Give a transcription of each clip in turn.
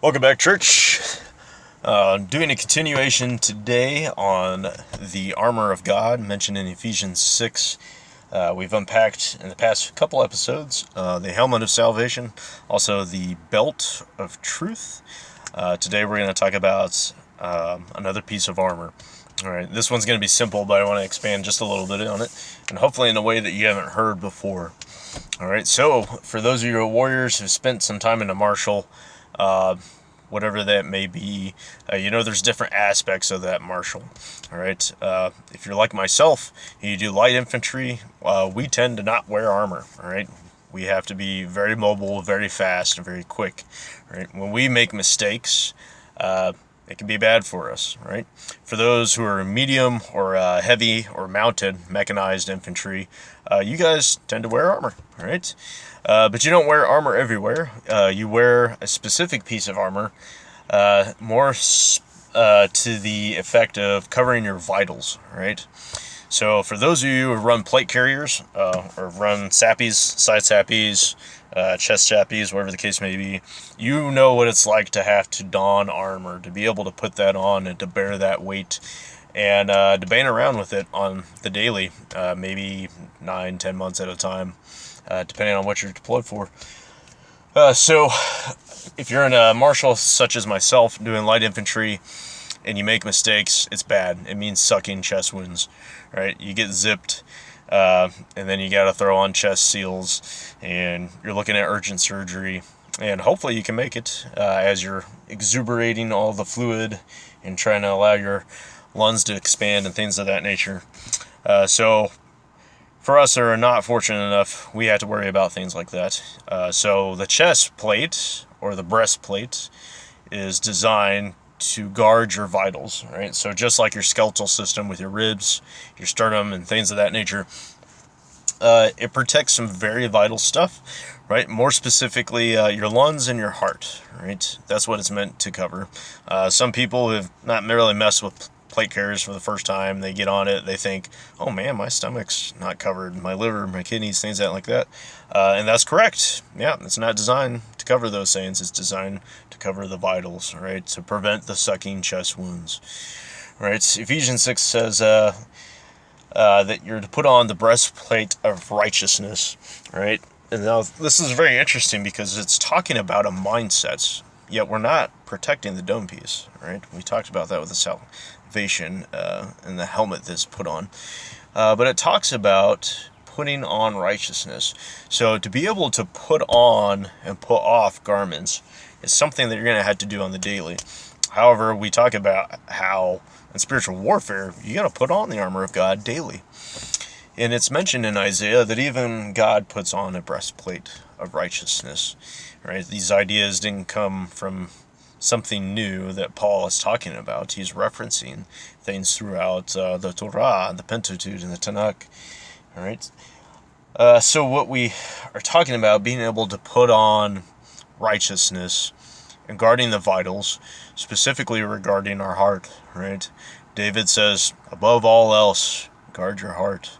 Welcome back, church. Doing a continuation today on the armor of God mentioned in Ephesians 6. We've unpacked in the past couple episodes the helmet of salvation, also the belt of truth. Today we're going to talk about another piece of armor. All right, this one's going to be simple, but I want to expand just a little bit on it, and hopefully in a way that you haven't heard before. All right, so for those of you warriors who've spent some time in a martial, whatever that may be, there's different aspects of that martial. All right, if you're like myself, you do light infantry, we tend to not wear armor. All right, we have to be very mobile, very fast, and very quick. All right, when we make mistakes, it can be bad for us, right? For those who are medium or heavy or mounted mechanized infantry, you guys tend to wear armor, all right? But you don't wear armor everywhere. You wear a specific piece of armor, more to the effect of covering your vitals, right? So for those of you who run plate carriers or run sappies, side sappies, chest sappies, whatever the case may be, you know what it's like to have to don armor, to be able to put that on and to bear that weight and to bang around with it on the daily, maybe 9-10 months at a time, depending on what you're deployed for. So if you're in a martial such as myself doing light infantry and you make mistakes, it's bad. It means sucking chest wounds, right? You get zipped, and then you got to throw on chest seals, and you're looking at urgent surgery. And hopefully you can make it as you're exuberating all the fluid and trying to allow your lungs to expand and things of that nature. So for us that are not fortunate enough, we have to worry about things like that. So the chest plate or the breastplate is designed to guard your vitals, right? So just like your skeletal system with your ribs, your sternum, and things of that nature, it protects some very vital stuff, right? More specifically, your lungs and your heart, right? That's what it's meant to cover. Some people have not merely messed with plate carriers for the first time. They get on it, they think, oh man, my stomach's not covered, my liver, my kidneys, things like that. And that's correct. Yeah, it's not designed to cover those things. It's designed to cover the vitals, right? To prevent the sucking chest wounds, right? Ephesians 6 says that you're to put on the breastplate of righteousness, right? And now this is very interesting because it's talking about a mindset, yet we're not protecting the dome piece, right? We talked about that with the salvation and the helmet that's put on. But it talks about putting on righteousness. So to be able to put on and put off garments is something that you're going to have to do on the daily. However, we talk about how in spiritual warfare, you got to put on the armor of God daily. And it's mentioned in Isaiah that even God puts on a breastplate of righteousness, right? These ideas didn't come from something new that Paul is talking about. He's referencing things throughout the Torah, the Pentateuch, and the Tanakh, all right? So what we are talking about, being able to put on righteousness and guarding the vitals, specifically regarding our heart, right? David says, above all else, guard your heart.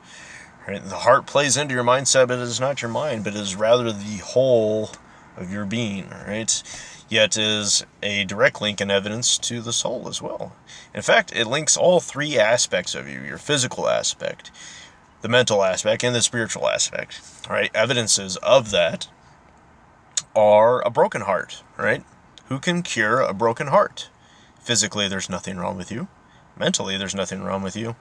Right? The heart plays into your mindset, but it is not your mind, but it is rather the whole of your being, right? Yet is a direct link and evidence to the soul as well. In fact, it links all three aspects of you, your physical aspect, the mental aspect, and the spiritual aspect, right? Evidences of that are a broken heart, right? Who can cure a broken heart? Physically, there's nothing wrong with you. Mentally, there's nothing wrong with you.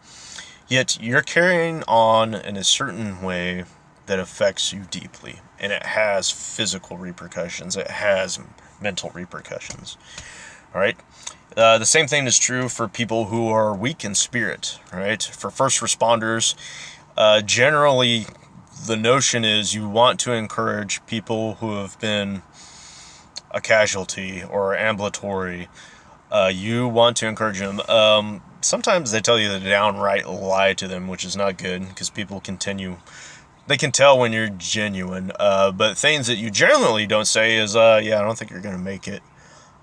Yet you're carrying on in a certain way that affects you deeply, and it has physical repercussions. It has mental repercussions. All right. The same thing is true for people who are weak in spirit. Right. For first responders, generally, the notion is you want to encourage people who have been a casualty or ambulatory. You want to encourage them. Sometimes they tell you the downright lie to them, which is not good because people continue. They can tell when you're genuine. But things that you generally don't say is, yeah, I don't think you're going to make it.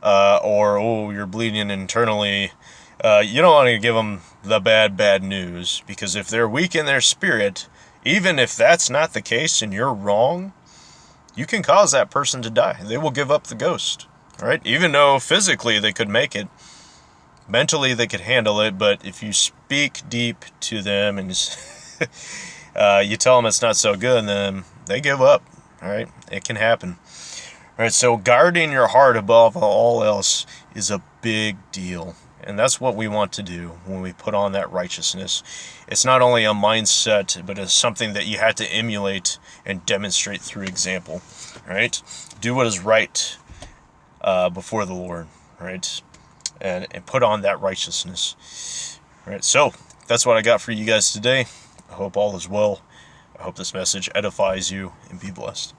Or, oh, you're bleeding internally. You don't want to give them the bad news because if they're weak in their spirit, even if that's not the case and you're wrong, you can cause that person to die. They will give up the ghost. right? Even though physically they could make it, mentally they could handle it, but if you speak deep to them and you tell them it's not so good, then they give up. All right, it can happen. All right, so guarding your heart above all else is a big deal. And that's what we want to do when we put on that righteousness. It's not only a mindset, but it's something that you have to emulate and demonstrate through example. Right? Do what is right before the Lord. Right? And put on that righteousness. All right, so that's what I got for you guys today. I hope all is well. I hope this message edifies you, and be blessed.